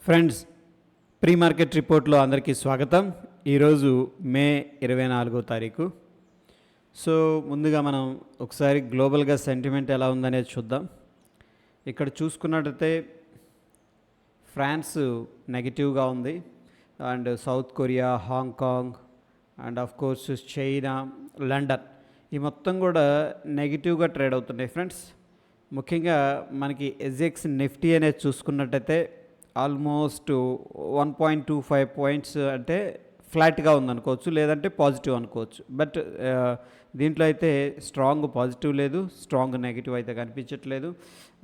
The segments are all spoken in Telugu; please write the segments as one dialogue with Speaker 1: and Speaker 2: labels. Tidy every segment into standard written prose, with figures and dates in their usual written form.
Speaker 1: ఫ్రెండ్స్, ప్రీ మార్కెట్ రిపోర్ట్లో అందరికీ స్వాగతం. ఈరోజు మే 24వ తారీఖు. సో ముందుగా మనం ఒకసారి గ్లోబల్గా సెంటిమెంట్ ఎలా ఉందనేది చూద్దాం. ఇక్కడ చూసుకున్నట్టయితే ఫ్రాన్స్ నెగిటివ్గా ఉంది, and south Korea, Hong Kong, and of course China, London ఈ మొత్తం కూడా నెగిటివ్గా ట్రేడ్ అవుతున్నాయి. ఫ్రెండ్స్, ముఖ్యంగా మనకి ఎస్ఎక్స్ నిఫ్టీ అనేది చూసుకున్నట్టయితే ఆల్మోస్ట్ 1.25 పాయింట్స్ అంటే ఫ్లాట్గా ఉందనుకోవచ్చు, లేదంటే పాజిటివ్ అనుకోవచ్చు. బట్ దీంట్లో అయితే స్ట్రాంగ్ పాజిటివ్ లేదు, స్ట్రాంగ్ నెగిటివ్ అయితే కనిపించట్లేదు.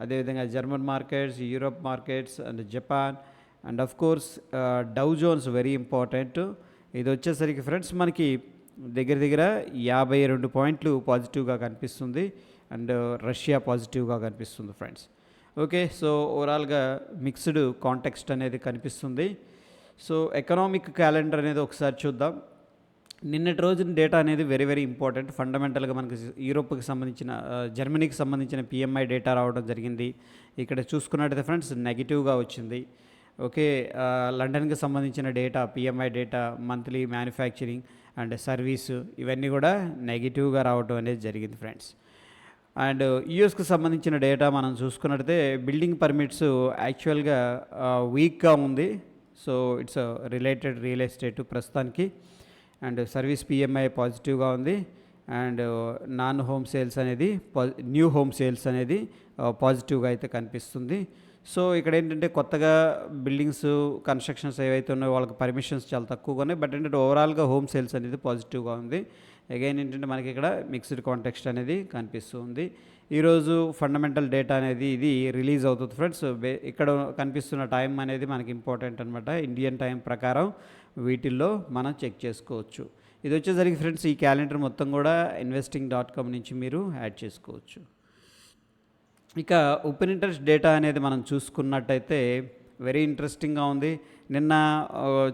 Speaker 1: అదేవిధంగా German markets, Europe markets and Japan and of course Dow Jones very important. ఇది వచ్చేసరికి ఫ్రెండ్స్ మనకి దగ్గర దగ్గర 52 పాయింట్లు పాజిటివ్గా కనిపిస్తుంది, అండ్ రష్యా పాజిటివ్గా కనిపిస్తుంది ఫ్రెండ్స్. ఓకే, సో ఓవరాల్గా మిక్స్డ్ కాంటెక్స్ట్ అనేది కనిపిస్తుంది. సో ఎకనామిక్ క్యాలెండర్ అనేది ఒకసారి చూద్దాం. నిన్నటి రోజున డేటా అనేది వెరీ వెరీ ఇంపార్టెంట్. ఫండమెంటల్గా మనకి యూరోప్కి సంబంధించిన, జర్మనీకి సంబంధించిన పిఎంఐ డేటా రావడం జరిగింది. ఇక్కడ చూసుకున్నట్టయితే ఫ్రెండ్స్ నెగిటివ్గా వచ్చింది. ఓకే, లండన్కి సంబంధించిన data, PMI data, monthly manufacturing and service ఇవన్నీ కూడా నెగిటివ్గా రావడం అనేది జరిగింది ఫ్రెండ్స్. అండ్ యూఎస్కి సంబంధించిన డేటా మనం చూసుకున్నట్టయితే బిల్డింగ్ పర్మిట్స్ యాక్చువల్గా వీక్గా ఉంది. So it's related real estate ప్రస్తుతానికి. అండ్ సర్వీస్ పిఎంఐ పాజిటివ్గా ఉంది, అండ్ నాన్ హోమ్ సేల్స్ అనేది న్యూ హోమ్ సేల్స్ అనేది పాజిటివ్గా అయితే కనిపిస్తుంది. సో ఇక్కడ ఏంటంటే కొత్తగా బిల్డింగ్స్ కన్స్ట్రక్షన్స్ ఏవైతే ఉన్నాయో వాళ్ళకి పర్మిషన్స్ చాలా తక్కువగా ఉన్నాయి. బట్ ఏంటంటే ఓవరాల్గా హోమ్ సేల్స్ అనేది పాజిటివ్గా ఉంది. అగైన్ ఏంటంటే మనకి ఇక్కడ మిక్స్డ్ కాంటెక్స్ట్ అనేది కనిపిస్తుంది. ఈరోజు ఫండమెంటల్ డేటా అనేది ఇది రిలీజ్ అవుతుంది ఫ్రెండ్స్. ఇక్కడ కనిపిస్తున్న టైం అనేది మనకి ఇంపార్టెంట్ అనమాట. ఇండియన్ టైం ప్రకారం వీటిల్లో మనం చెక్ చేసుకోవచ్చు. ఇది వచ్చేసరికి ఫ్రెండ్స్ ఈ క్యాలెండర్ మొత్తం కూడా investing.com నుంచి మీరు యాడ్ చేసుకోవచ్చు. ఇక ఓపెన్ ఇంట్రెస్ట్ డేటా అనేది మనం చూసుకున్నట్టయితే వెరీ ఇంట్రెస్టింగ్గా ఉంది. నిన్న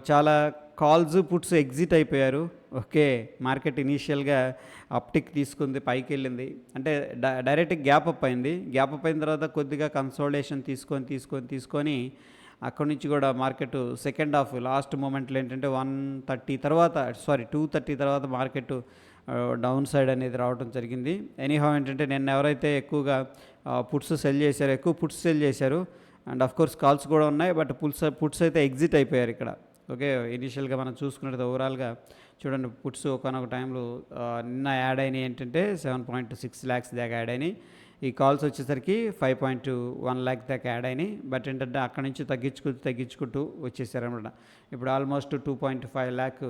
Speaker 1: చాలా కాల్స్ పుట్స్ ఎగ్జిట్ అయిపోయారు. ఓకే, మార్కెట్ ఇనీషియల్గా అప్టిక్ తీసుకుంది, పైకి వెళ్ళింది, అంటే డైరెక్ట్ గ్యాప్ అప్ అయింది. గ్యాప్ అప్ అయిన తర్వాత కొద్దిగా కన్సోలిడేషన్ తీసుకొని అక్కడి నుంచి కూడా మార్కెట్ సెకండ్ హాఫ్ లాస్ట్ మూమెంట్లో ఏంటంటే 230 తర్వాత మార్కెట్ డౌన్ సైడ్ అనేది రావడం జరిగింది. ఎనీహౌ ఏంటంటే నిన్న ఎవరైతే ఎక్కువగా పుట్స్ సెల్ చేశారు, అండ్ ఆఫ్ కోర్స్ కాల్స్ కూడా ఉన్నాయి. బట్ పుట్స్ అయితే ఎగ్జిట్ అయిపోయారు ఇక్కడ. ఓకే, ఇనీషియల్గా మనం చూసుకున్నట్టు ఓవరాల్గా చూడండి, పుట్స్ ఒకనొక టైంలో నిన్న యాడ్ అయినాయి ఏంటంటే 7.6 lakhs దాకా యాడ్ అయినాయి. ఈ కాల్స్ వచ్చేసరికి 5.1 lakh దాకా యాడ్ అయినాయి. బట్ ఏంటంటే అక్కడి నుంచి తగ్గించుకుంటూ వచ్చేసారనమాట. ఇప్పుడు ఆల్మోస్ట్ 2.5 lakh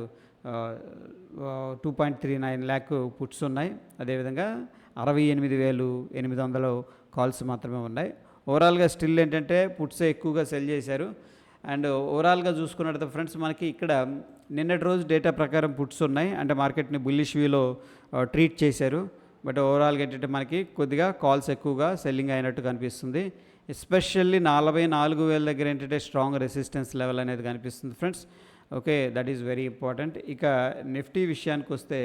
Speaker 1: 2.39 lakh పుట్స్ ఉన్నాయి. అదేవిధంగా 68,800 కాల్స్ మాత్రమే ఉన్నాయి. ఓవరాల్గా స్టిల్ ఏంటంటే పుట్సే ఎక్కువగా సెల్ చేశారు. అండ్ ఓవరాల్గా చూసుకున్నట్టు ఫ్రెండ్స్ మనకి ఇక్కడ నిన్నటి రోజు డేటా ప్రకారం పుట్స్ ఉన్నాయి, అంటే మార్కెట్ని బుల్లిష్ వ్యూలో ట్రీట్ చేశారు. బట్ ఓవరాల్గా ఏంటంటే మనకి కొద్దిగా కాల్స్ ఎక్కువగా సెల్లింగ్ అయినట్టు కనిపిస్తుంది. ఎస్పెషల్లీ 44,000 దగ్గర ఏంటంటే స్ట్రాంగ్ రెసిస్టెన్స్ లెవెల్ అనేది కనిపిస్తుంది friends. Okay, that is very important. ఇక నిఫ్టీ విషయానికి వస్తే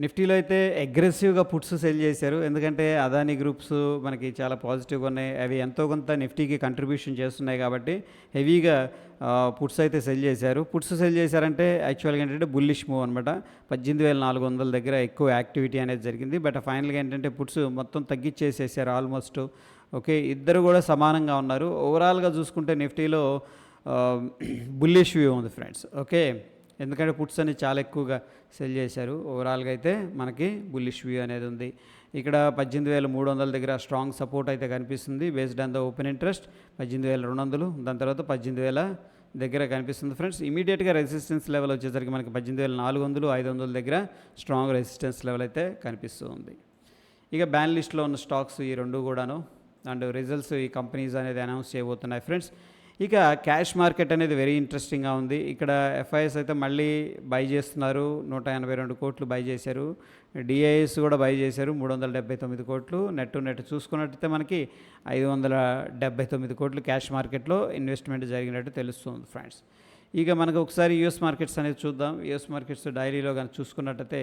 Speaker 1: నిఫ్టీలో అయితే అగ్రెసివ్గా పుట్స్ సెల్ చేశారు. ఎందుకంటే అదానీ గ్రూప్స్ మనకి చాలా పాజిటివ్గా ఉన్నాయి, అవి ఎంతో కొంత నిఫ్టీకి కంట్రిబ్యూషన్ చేస్తున్నాయి కాబట్టి హెవీగా పుట్స్ అయితే సెల్ చేశారు. పుట్స్ సెల్ చేశారంటే యాక్చువల్గా ఏంటంటే బుల్లిష్ మూవ్ అనమాట. 18,400 దగ్గర ఎక్కువ యాక్టివిటీ అనేది జరిగింది. బట్ ఫైనల్గా ఏంటంటే పుట్స్ మొత్తం తగ్గించేసేసారు ఆల్మోస్ట్. ఓకే, ఇద్దరు కూడా సమానంగా ఉన్నారు. ఓవరాల్గా చూసుకుంటే నిఫ్టీలో బుల్లిష్ వ్యూ ఉంది ఫ్రెండ్స్. ఓకే, ఎందుకంటే పుట్స్ అని చాలా ఎక్కువగా సెల్ చేశారు. ఓవరాల్గా అయితే మనకి బుల్లిష్ వ్యూ అనేది ఉంది. ఇక్కడ 18,300 దగ్గర స్ట్రాంగ్ సపోర్ట్ అయితే కనిపిస్తుంది based on the open interest. 18,200, దాని తర్వాత 18,000 దగ్గర కనిపిస్తుంది ఫ్రెండ్స్. ఇమీడియట్గా రెసిస్టెన్స్ లెవెల్ వచ్చేసరికి మనకి 18,400, 500 దగ్గర స్ట్రాంగ్ రెసిస్టెన్స్ లెవెల్ అయితే కనిపిస్తూ ఉంది. ఇక బ్యాన్ లిస్ట్లో ఉన్న స్టాక్స్ ఈ రెండు కూడాను, అండ్ రిజల్ట్స్ ఈ కంపెనీస్ అనేది అనౌన్స్ చేయబోతున్నాయి ఫ్రెండ్స్. ఇక క్యాష్ మార్కెట్ అనేది వెరీ ఇంట్రెస్టింగ్గా ఉంది. ఇక్కడ ఎఫ్ఐఎస్ అయితే మళ్ళీ బై చేస్తున్నారు, 182 కోట్లు బై చేశారు. డిఐఎస్ కూడా బై చేశారు, 379 కోట్లు. నెట్ చూసుకున్నట్టయితే మనకి 579 కోట్లు క్యాష్ మార్కెట్లో ఇన్వెస్ట్మెంట్ జరిగినట్టు తెలుస్తుంది ఫ్రెండ్స్. ఇక మనకు ఒకసారి యూఎస్ మార్కెట్స్ అనేది చూద్దాం. యూఎస్ మార్కెట్స్ డైరీలో కానీ చూసుకున్నట్టయితే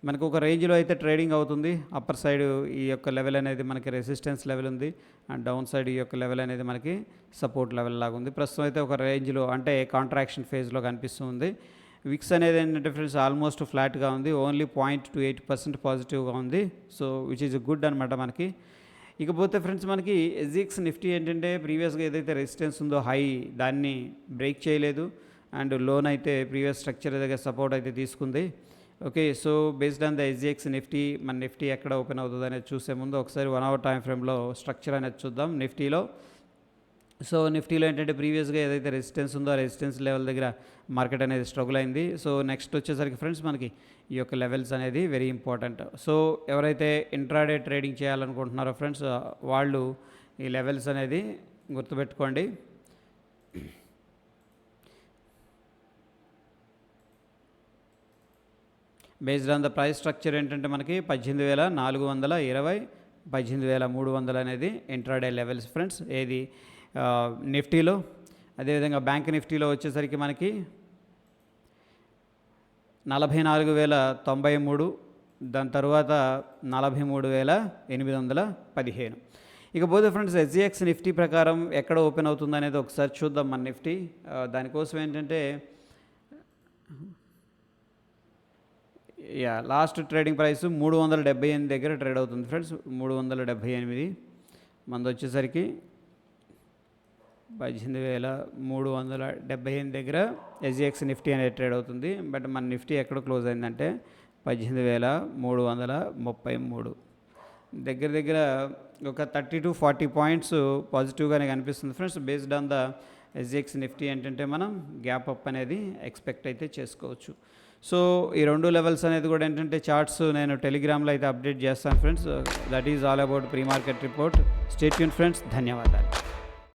Speaker 1: మనకు ఒక రేంజ్లో అయితే ట్రేడింగ్ అవుతుంది. అప్పర్ సైడ్ ఈ యొక్క లెవెల్ అనేది మనకి రెసిస్టెన్స్ లెవెల్ ఉంది, అండ్ డౌన్ సైడ్ ఈ యొక్క లెవెల్ అనేది మనకి సపోర్ట్ లెవెల్ లాగా ఉంది. ప్రస్తుతం అయితే ఒక రేంజ్లో అంటే కాంట్రాక్షన్ ఫేజ్లో కనిపిస్తుంది. విక్స్ అనేది ఏంటంటే ఫ్రెండ్స్ ఆల్మోస్ట్ ఫ్లాట్గా ఉంది, ఓన్లీ 0.28% పాజిటివ్గా ఉంది. సో విచ్ ఈజ్ గుడ్ అనమాట మనకి. ఇకపోతే ఫ్రెండ్స్ మనకి ఎస్జిఎక్స్ నిఫ్టీ ఏంటంటే ప్రీవియస్గా ఏదైతే రెసిస్టెన్స్ ఉందో హై దాన్ని బ్రేక్ చేయలేదు, అండ్ లోన్ అయితే ప్రీవియస్ స్ట్రక్చర్ దగ్గర సపోర్ట్ అయితే తీసుకుంది. Okay, so based on the SGX Nifty, మన నిఫ్టీ ఎక్కడ ఓపెన్ అవుతుంది అనేది చూసే ముందు ఒకసారి 1 hour టైం ఫ్రేమ్లో స్ట్రక్చర్ అనేది చూద్దాం నిఫ్టీలో. సో నిఫ్టీలో ఏంటంటే ప్రీవియస్గా ఏదైతే రెసిస్టెన్స్ ఉందో ఆ రెసిస్టెన్స్ లెవెల్ దగ్గర మార్కెట్ అనేది స్ట్రగుల్ అయింది. సో నెక్స్ట్ వచ్చేసరికి ఫ్రెండ్స్ మనకి ఈ యొక్క లెవెల్స్ అనేది వెరీ ఇంపార్టెంట్. సో ఎవరైతే ఇంట్రాడే ట్రేడింగ్ చేయాలనుకుంటున్నారో ఫ్రెండ్స్ వాళ్ళు ఈ లెవెల్స్ అనేది గుర్తుపెట్టుకోండి. Based on the price structure ఏంటంటే మనకి 18,420, 18,300 అనేది ఇంట్రాడే లెవెల్స్ ఫ్రెండ్స్ ఏది నిఫ్టీలో. అదేవిధంగా బ్యాంక్ నిఫ్టీలో వచ్చేసరికి మనకి 44,093, దాని తర్వాత 43,815. ఇకపోతే ఫ్రెండ్స్ ఎస్జిఎక్స్ నిఫ్టీ ప్రకారం ఎక్కడ ఓపెన్ అవుతుంది అనేది ఒకసారి చూద్దాం మన నిఫ్టీ. దానికోసం ఏంటంటే లాస్ట్ ట్రేడింగ్ ప్రైస్ 378 దగ్గర ట్రేడ్ అవుతుంది ఫ్రెండ్స్. 378 మంది వచ్చేసరికి 18,378 దగ్గర ఎస్జిఎక్స్ నిఫ్టీ అనేది ట్రేడ్ అవుతుంది. బట్ మన నిఫ్టీ ఎక్కడ క్లోజ్ అయిందంటే 18,333 దగ్గర దగ్గర ఒక 30 to 40 పాయింట్స్ పాజిటివ్గానే కనిపిస్తుంది friends. Based on the SGX Nifty ఏంటంటే మనం గ్యాప్ అప్ అనేది ఎక్స్పెక్ట్ అయితే చేసుకోవచ్చు. సో ఈ 2 లెవెల్స్ అనేది కూడా ఏంటంటే చార్ట్స్ నేను టెలిగ్రామ్లో అయితే అప్డేట్ చేస్తాను friends. That is all about pre market report. Stay tune friends, ధన్యవాదాలు.